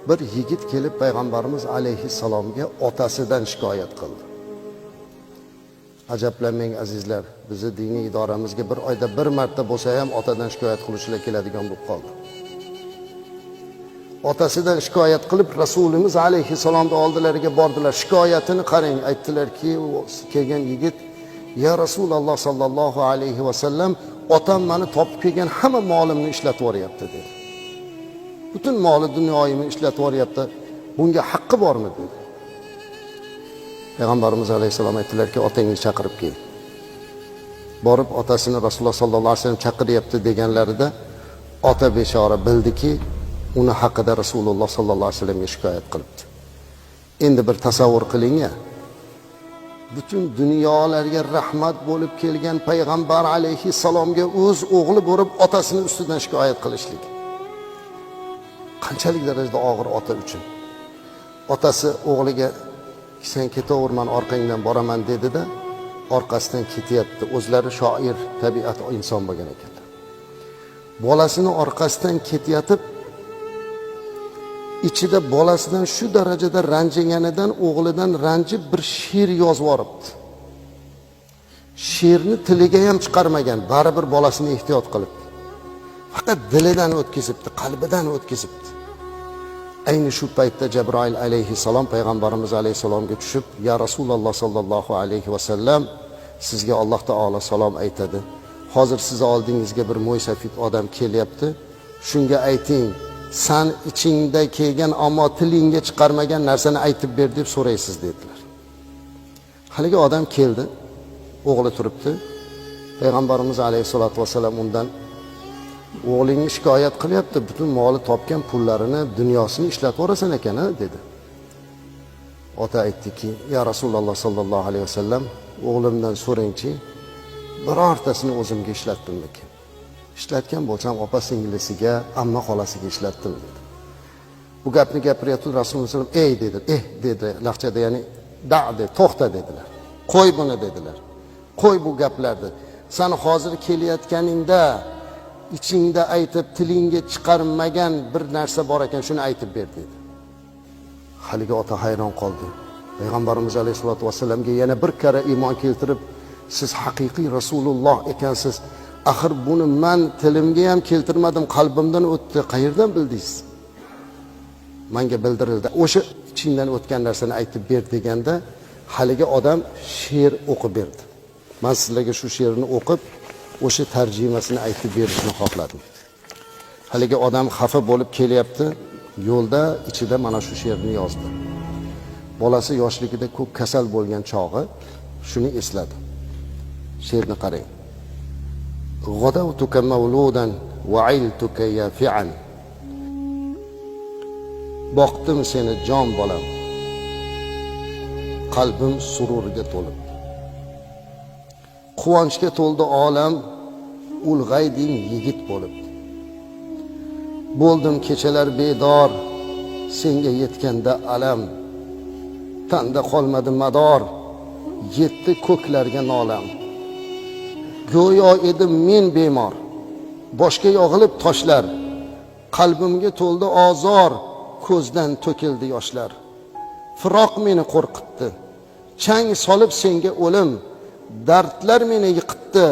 bir yigit kelib payg'ambarimiz alayhissalomga otasidan shikoyat qildi. Ajablanmang azizlar, bizni diniy idoramizga bir oyda bir marta bo'lsa ham otadan shikoyat qiluvchilar keladigan bo'lib qoldi. Otasidan shikoyat qilib Rasulimiz alayhissalomning oldilariga bordilar. Shikoyatini qarang, aytdilarki, kelgan yigit: "Ya Rasululloh sallallohu alayhi va sallam, otam meni topib kelgan hamma molimni ishlatib yuboryapti" dedi. Butun moli dunyoyimni ishlatib yuboryapti. Bunga haqqi bormi dedi. Payg'ambarimiz alayhissalom aytdilarki, otangni chaqirib kel. Borib otasini Rasululloh sallallohu alayhi vasallam chaqiryapti deganlarida ota bechora bildiki, uni haqida Rasululloh sallallohu alayhi vasallamga shikoyat qilibdi. Endi bir tasavvur qiling-a. Butun dunyolarga rahmat bo'lib kelgan payg'ambar alayhissalomga o'z o'g'li bo'lib otasini ustidan shikoyat qilishlik. Qanchalik darajada og'ir ota uchun. Otasi o'g'liga "Sen ketaver, men orqangdan boraman" dedi-da, orqasidan ketyapti. O'zlari shoir, tabiat inson bo'lgan ekanlar. Bolasini orqasidan ketayotib, ichida bolasidan shu darajada ranjiganidan, o'g'lidan ranjib bir she'r yozib yoribdi. She'rni tiliga ham chiqarmagan, baribir bolasini ehtiyot qilib. Faqat dilidan o'tkazibdi, qalbidan o'tkazibdi. Ayni shu paytda Jabroil alayhissalom payg'ambarimiz alayhissalomga tushib, "Ya Rasululloh sallallohu alayhi va sallam, sizga Alloh taolo salom aytadi. Hozir siz oldingizga bir mo'ysafid odam kelyapti. Shunga ayting, san ichingda kelgan ammo tilingga chiqarmagan narsani aytib ber" deb so'raysiz dedilar. Haligi odam keldi, o'g'li turibdi. Payg'ambarimiz alayhisolatu vasallam undan: "O'g'lingni shikoyat qilyapti, butun moli topgan pullarini, dunyosini ishlatib o'rasan ekan-a" dedi. Ota aytdiki: "Ya Rasululloh sallallohu alayhi vasallam, o'g'limdan so'rangchi, birortasini o'zimga ishlatdimmi-ki? Ishlatgan bo'lsam opa singlisiga, amma xolasiga ishlatdim" dedi. Bu gapni gapiryapti Rasululloh sallallohu alayhi vasallam, "Ey" dedi, dedi laqchada, ya'ni "Da" to'xta dedilar. "Qo'y buni" dedilar. "Qo'y bu gaplarni. Sen hozir kelayotganingda ichingda aytib tilingga chiqarmagan bir narsa bor ekan, shuni aytib ber" dedi. Haligi ota hayron qoldi. Payg'ambarimiz alayhisolatu vasallamga yana bir karra iymon keltirib, "Siz haqiqiy Rasululloh ekansiz. Axir buni men tilimga ham keltirmadim, qalbimdan o'tdi. Qayerdan bildingiz?" Menga bildirildi. O'sha ichingdan o'tgan narsani aytib ber deganda, haligi odam she'r o'qib berdi. Men sizlarga shu she'rni o'qib, o'sha tarjimasini aytib berishni xohladim. Haligi odam xafa bo'lib kelyapti, yo'lda ichida mana shu she'rni yozdi. Bolasi yoshligida ko'p kasal bo'lgan chog'i shuni esladi. She'rni qarang. "G'adawtuka mavludan wa ailtuka yafi'an." Boqdim seni jon bolam, qalbim sururga to'lib. Quvonchga to'ldi olam, ulg'ayding yigit bo'lib. Bo'ldim kechalar bedor, senga yetganda alam. Tanda qolmadi mador, yetdi ko'klarga nolam. Go'yo edim men bemor, boshga yog'ilib toshlar. Qalbimga to'ldi ozor, ko'zdan to'kildi yoshlar. Firoq meni qo'rqitdi, chang solib senga o'lim. Dardlar meni yiqitdi,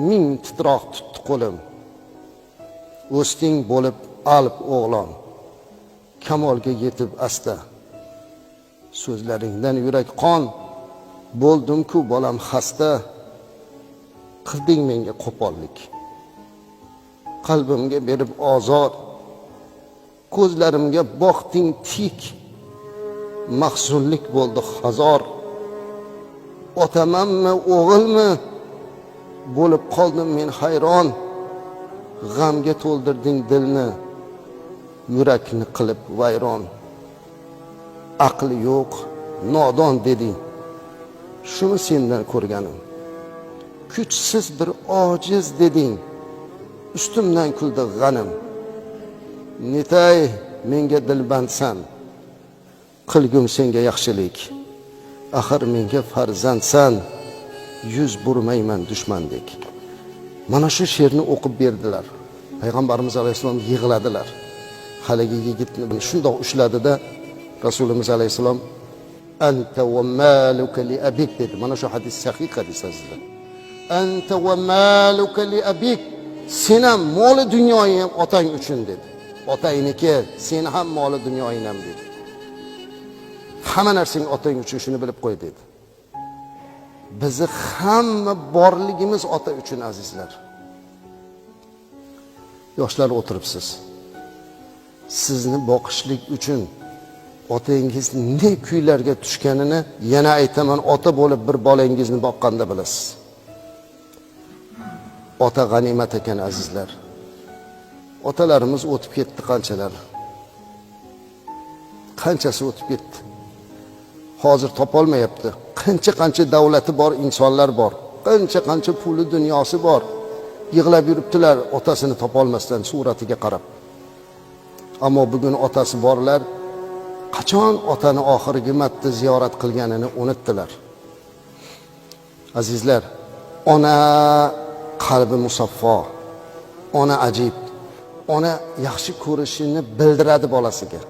ming titroq tutdi qo'lim. O'sting bo'lib alp o'g'lon, kamolga yetib asta. So'zlaringdan yurak qon, bo'ldim-ku bolam xasta. Qilding menga qo'pollik, qalbimga berib ozor. Ko'zlarimga boqding tik, mahzunlik bo'ldi hazor. Otamanmi, o'g'ilmi? Bo'lib qoldim men hayron. G'amga to'ldirding dilni, yurakni qilib vayron. Aqli yo'q, nodon deding, shuni sendan ko'rganim. Kuchsiz bir ojiz deding, ustimdan kuldi g'anim. Netay menga dilbandsan, qilgum senga yaxshilik. Axir menga farzandsan, yuz burmayman dushmandek. Mana shu she'rni o'qib berdilar. Payg'ambarimiz alayhisalom yig'ladilar. haligi yigitni shundoq ushladida Rasulimiz alayhisalom anta va maluka li abik dedi. Mana shu hadis sahih hadis azizlar. Anta va maluka li abik. Sen ham moli dunyoing ham otang uchun dedi. Otayniki, sen ham moli dunyoing ham dedi. Hamma narsang otang uchun, shuni bilib qo'y dedi. Bizni hamma borligimiz ota uchun azizlar. Yoshlar o'tiribsiz. Sizni boqishlik uchun otangiz ne kuylarga tushganini yana aytaman, ota bo'lib bir bolangizni boqqanda bilasiz. Ota g'animat ekan azizlar. Otalarimiz o'tib ketdi qanchalar. Qanchasi o'tib ketdi. Hozir topolmayapti. Qancha davlati bor insonlar bor. Qancha puli dunyosi bor. Yig'lab yuribdilar otasini topolmasdan suratiga qarab. Ammo bugun otasi borlar qachon otani oxirgi marta ziyorat qilganini unutdilar. Azizlar, ona qalbi musaffo, ona ajib, ona yaxshi ko'rishini bildiradi bolasiga.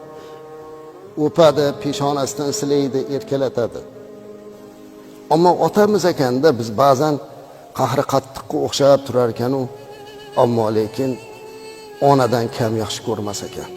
O'padi, peshonasidan silaydi, erkalatadi. Ammo otamiz ekanda biz ba'zan qahri qattiqqa o'xshab turar ekan u, ammo lekin onadan kam yaxshi ko'rmas ekan.